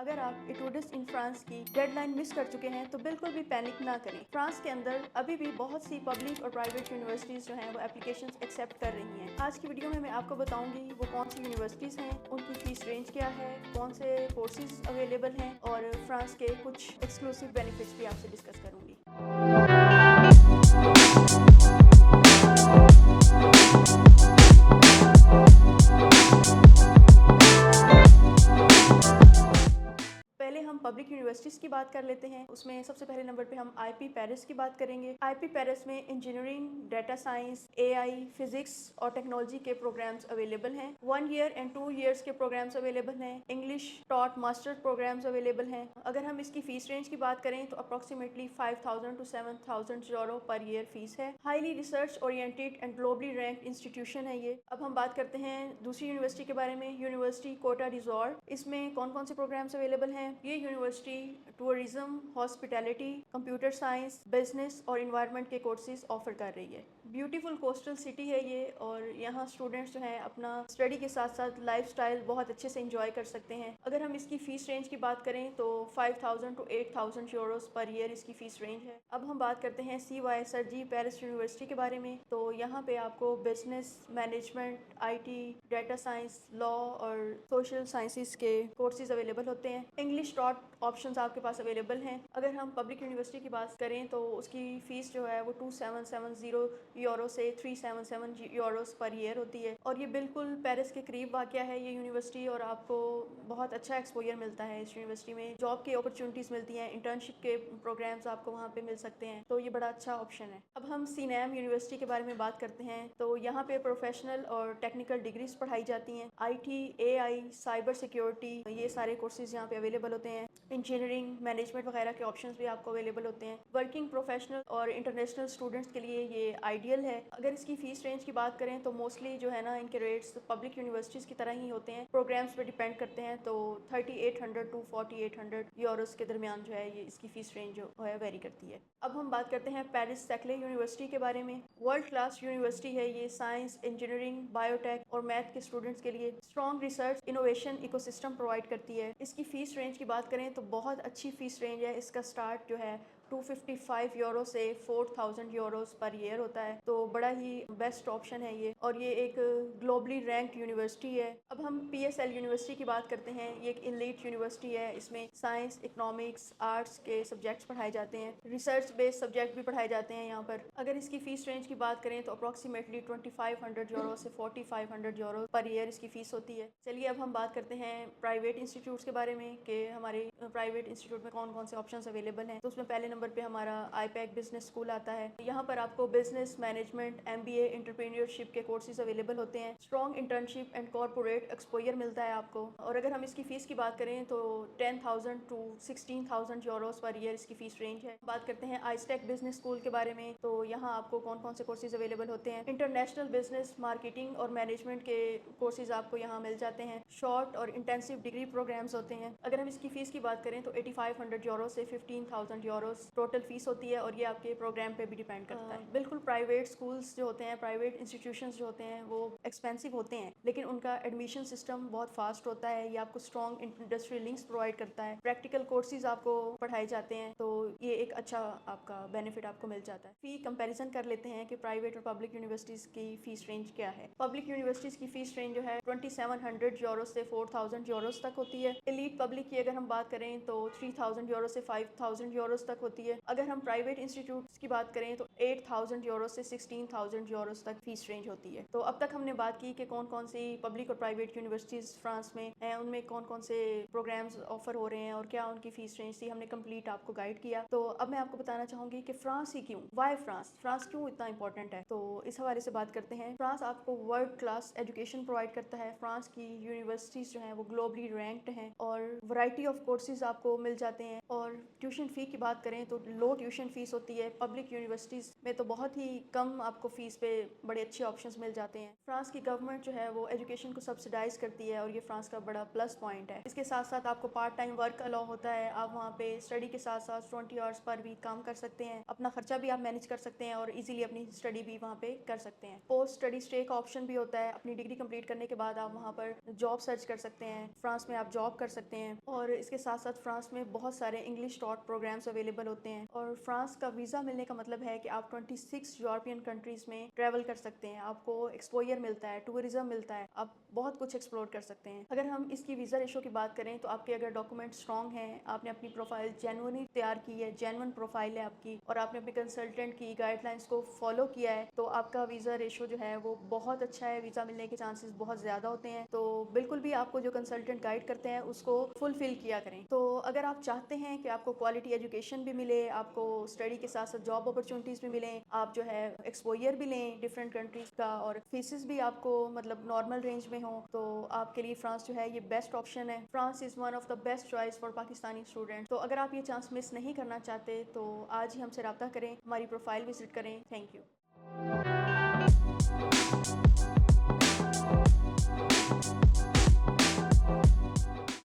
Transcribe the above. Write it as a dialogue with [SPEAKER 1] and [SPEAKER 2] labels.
[SPEAKER 1] اگر آپ ایٹوڈس in France کی ڈیڈ لائن مس کر چکے ہیں تو بالکل بھی پینک نہ کریں۔ فرانس کے اندر ابھی بھی بہت سی پبلک اور پرائیویٹ یونیورسٹیز جو ہیں وہ اپلیکیشنز ایکسیپٹ کر رہی ہیں۔ آج کی ویڈیو میں آپ کو بتاؤں گی وہ کون سی یونیورسٹیز ہیں، ان کی فیس رینج کیا ہے، کون سے کورسز اویلیبل ہیں، اور فرانس کے کچھ ایکسکلوسیو بینیفٹس بھی آپ سے ڈسکس کروں گی۔ پہلے ہم پبلک یونیورسٹیز کی بات کر لیتے ہیں۔ اس میں سب سے پہلے نمبر پہ ہم آئی پی پیرس کی بات کریں گے۔ آئی پی پیرس میں انجینئرنگ، ڈیٹا سائنس، اے آئی، فزکس اور ٹیکنالوجی کے پروگرامز اویلیبل ہیں۔ 1 ایئر اینڈ 2 ایئرس کے پروگرامز اویلیبل ہیں۔ انگلش ٹاٹ ماسٹر پروگرامز اویلیبل ہیں۔ اگر ہم اس کی فیس رینج کی بات کریں تو approximately 5000 to 7000 euro per year fees ہے۔ Highly research oriented and globally ranked institution ہے یہ۔ اب ہم بات کرتے ہیں دوسری یونیورسٹی کے بارے میں، یونیورسٹی کوٹا ڈیزور۔ اس میں کون کون سے پروگرامز اویلیبل ہیں؟ یہ university tourism, hospitality, computer science, business اور انوائرمنٹ کے کورسز آفر کر رہی ہے۔ بیوٹیفل کوسٹل سٹی ہے یہ، اور یہاں اسٹوڈنٹس جو ہیں اپنا اسٹڈی کے ساتھ ساتھ لائف سٹائل بہت اچھے سے انجوائے کر سکتے ہیں۔ اگر ہم اس کی فیس رینج کی بات کریں تو 5000 to 8000 یوروز پر ایئر اس کی فیس رینج ہے۔ اب ہم بات کرتے ہیں C Y Cergy Paris University کے بارے میں۔ تو یہاں پہ آپ کو business, management, I T, data science, law اور سوشل سائنسز کے کورسز اویلیبل ہوتے ہیں۔ انگلش ٹاٹ آپشنز آپ کے پاس اویلیبل ہیں۔ اگر ہم پبلک یونیورسٹی کی بات کریں تو اس کی فیس جو ہے وہ 2770 یورو سے 377 یوروز پر ایئر ہوتی ہے، اور یہ بالکل پیرس کے قریب واقع ہے یہ یونیورسٹی، اور آپ کو بہت اچھا ایکسپوجر ملتا ہے اس یونیورسٹی میں۔ جاب کی اپرچونیٹیز ملتی ہیں، انٹرنشپ کے پروگرامز آپ کو وہاں پہ مل سکتے ہیں، تو یہ بڑا اچھا آپشن ہے۔ اب ہم سینیم یونیورسٹی کے بارے میں بات کرتے ہیں۔ تو یہاں پہ پروفیشنل اور ٹیکنیکل ڈگریز پڑھائی جاتی ہیں۔ I T, a I, cyber security, یہ سارے کورسز یہاں پہ اویلیبل ہوتے ہیں۔ انجینئرنگ، مینجمنٹ وغیرہ کے آپشنز بھی آپ کو اویلیبل ہوتے ہیں۔ ورکنگ پروفیشنل اور انٹرنیشنل اسٹوڈنٹس کے لیے یہ آئیڈیل ہے۔ اگر اس کی فیس رینج کی بات کریں تو موسٹلی جو ہے نا ان کے ریٹس پبلک یونیورسٹیز کی طرح ہی ہوتے ہیں، پروگرامز پہ ڈیپینڈ کرتے ہیں، تو 3800 to 4800 یوروز کے درمیان جو ہے یہ اس کی فیس رینج جو ہے ویری کرتی ہے۔ اب ہم بات کرتے ہیں پیرس سیکلے یونیورسٹی کے بارے میں۔ ورلڈ کلاس یونیورسٹی ہے یہ، سائنس، انجینئرنگ، بایو ٹیک اور میتھ کے اسٹوڈنٹس کے لیے strong research innovation ecosystem provide کرتی ہے۔ اس کی فیس رینج کی بات کریں تو بہت اچھی فیس رینج ہے۔ اس کا سٹارٹ جو ہے 255 یورو سے 4000 یوروز پر ایئر ہوتا ہے، تو بڑا ہی بیسٹ آپشن ہے یہ، اور یہ ایک گلوبلی رینکڈ یونیورسٹی ہے۔ اب ہم پی ایس ایل یونیورسٹی کی بات کرتے ہیں۔ یہ ایک ایلیٹ یونیورسٹی ہے، اس میں سائنس، اکنامکس، آرٹس کے سبجیکٹس پڑھائے جاتے ہیں، ریسرچ بیس سبجیکٹ بھی پڑھائے جاتے ہیں یہاں پر۔ اگر اس کی فیس رینج کی بات کریں تو اپروکسیمیٹلی 2500 یورو سے 4500 یورو پر ایئر اس کی فیس ہوتی ہے۔ چلیے اب ہم بات کرتے ہیں پرائیویٹ انسٹیٹیوٹس کے بارے میں کہ ہمارے پرائیویٹ انسٹیٹیوٹ میں کون کون سے آپشنز اویلیبل ہیں۔ تو اس میں پہلے نمبر پہ ہمارا آئی پیک بزنس اسکول آتا ہے۔ یہاں پر آپ کو بزنس، مینجمنٹ، ایم بی اے، انٹرپرینیورشپ کے کورسز اویلیبل ہوتے ہیں۔ Strong internship and corporate exposure ملتا ہے آپ کو، اور اگر ہم اس کی فیس کی بات کریں تو 10000 to 16000 یوروز پر ایئر اس کی فیس رینج ہے۔ بات کرتے ہیں آئی اسٹیک بزنس اسکول کے بارے میں۔ تو یہاں آپ کو کون کون سے کورسز اویلیبل ہوتے ہیں؟ انٹرنیشنل بزنس، مارکیٹنگ اور مینجمنٹ کے کورسز آپ کو یہاں مل جاتے ہیں۔ شارٹ اور انٹینسو ڈگری پروگرامز ہوتے ہیں۔ اگر ہم اس کی فیس کی بات کریں تو 8500 یورو سے 15000 یوروز ٹوٹل فیس ہوتی ہے، اور یہ آپ کے پروگرام پہ بھی ڈیپینڈ کرتا ہے۔ بالکل پرائیویٹ اسکولس جو ہوتے ہیں، پرائیویٹ انسٹیٹیوشنز جو ہوتے ہیں وہ ایکسپینسو ہوتے ہیں، لیکن ان کا ایڈمیشن سسٹم بہت فاسٹ ہوتا ہے۔ یہ آپ کو اسٹرانگ انڈسٹری لنکس پرووائڈ کرتا ہے، پریکٹیکل کورسز آپ کو پڑھائے جاتے ہیں، تو یہ ایک اچھا آپ کا بینیفٹ آپ کو مل جاتا ہے۔ فی کمپیریزن کر لیتے ہیں کہ پرائیویٹ اور پبلک یونیورسٹیز کی فیس رینج کیا ہے۔ پبلک یونیورسٹیز کی فیس رینج جو ہے 2700 یورو سے 4000 یوروز تک ہوتی ہے۔ ایلیٹ پبلک کی اگر ہم بات کریں تو 3000 یورو سے 5000 یوروز تک ہوتی ہے۔ اگر ہم پرائیویٹ انسٹیٹیوٹس کی بات کریں تو 8000 یورو سے 16000 یوروز تک فیس رینج ہوتی ہے۔ تو اب تک ہم نے بات کی کہ کون کون سی پبلک اور پرائیویٹ یونیورسٹیز فرانس میں ہیں، ان میں کون کون سے پروگرامز آفر ہو رہے ہیں اور کیا ان کی فیس رینج تھی، ہم نے کمپلیٹ آپ کو گائیڈ کیا۔ تو اب میں آپ کو بتانا چاہوں گی کہ فرانس ہی کیوں، وائی فرانس، فرانس کیوں اتنا امپورٹنٹ ہے، تو اس حوالے سے بات کرتے ہیں۔ فرانس آپ کو ورلڈ کلاس ایجوکیشن پرووائڈ کرتا ہے۔ فرانس کی یونیورسٹیز جو ہیں وہ گلوبلی رینکڈ ہیں، اور ورائٹی آف کورسز آپ کو مل جاتے ہیں۔ اور ٹیوشن فی کی بات کریں کریں تو لو ٹیوشن فیس ہوتی ہے. پبلک یونیورسٹیز میں تو بہت ہی کم آپ کو فیس پہ بڑے اچھے آپشنز مل جاتے ہیں. فرانس کی گورنمنٹ جو ہے وہ ایجوکیشن کو سبسڈائز کرتی ہے اور یہ فرانس کا بڑا پلس پوائنٹ ہے. اس کے ساتھ ساتھ آپ کو پارٹ ٹائم ورک الاؤ ہوتا ہے. آپ وہاں پہ اسٹڈی کے ساتھ ساتھ 20 آورس پر ویک کام کر سکتے ہیں. اپنا خرچہ بھی آپ مینیج کر سکتے ہیں اور ایزیلی اپنی اسٹڈی بھی وہاں پہ کر سکتے ہیں. پوسٹ اسٹڈی اسٹے کا آپشن بھی ہوتا ہے. اپنی ڈگری کمپلیٹ کرنے کے بعد آپ وہاں پر جاب سرچ کر سکتے ہیں. فرانس میں آپ جاب کر سکتے ہیں. اور اس کے ساتھ ساتھ فرانس میں بہت سارے انگلش ٹاٹ پروگرامس اویلیبل ہوتے ہیں. اور فرانس کا ویزا ملنے کا مطلب ہے کہ آپ 26 یورپین کنٹریز میں ٹریول کر سکتے ہیں. آپ کو ایکسپوئر ملتا ہے, ٹورزم ملتا ہے, آپ بہت کچھ ایکسپلور کر سکتے ہیں. اگر ہم اس کی ویزا ریشو کی بات کریں تو آپ کے اگر ڈاکومنٹ اسٹرانگ ہیں, آپ نے اپنی پروفائل جینوئنلی تیار کی ہے, جینوئن پروفائل ہے آپ کی, اور آپ نے اپنے کنسلٹنٹ کی گائیڈ لائنس کو فالو کیا ہے, تو آپ کا ویزا ریشو جو ہے وہ بہت اچھا ہے. ویزا ملنے کے چانسز بہت زیادہ ہوتے ہیں. تو بالکل بھی آپ کو جو کنسلٹنٹ گائیڈ کرتے ہیں اس کو فلفل کیا کریں. تو اگر آپ چاہتے ہیں کہ آپ کو کوالٹی ایجوکیشن بھی ملے, آپ کو اسٹڈی کے ساتھ ساتھ جاب اپرچونیٹیز بھی ملیں, آپ جو ہے ایکسپوئر بھی لیں ڈفرینٹ کنٹریز کا, اور فیسز بھی آپ کو مطلب نارمل رینج میں ہوں, تو آپ کے لیے فرانس جو ہے یہ بیسٹ آپشن ہے. France is one of the best choice for Pakistani student. تو اگر آپ یہ چانس مس نہیں کرنا چاہتے تو آج ہی ہم سے رابطہ کریں, ہماری پروفائل وزٹ کریں. Thank you.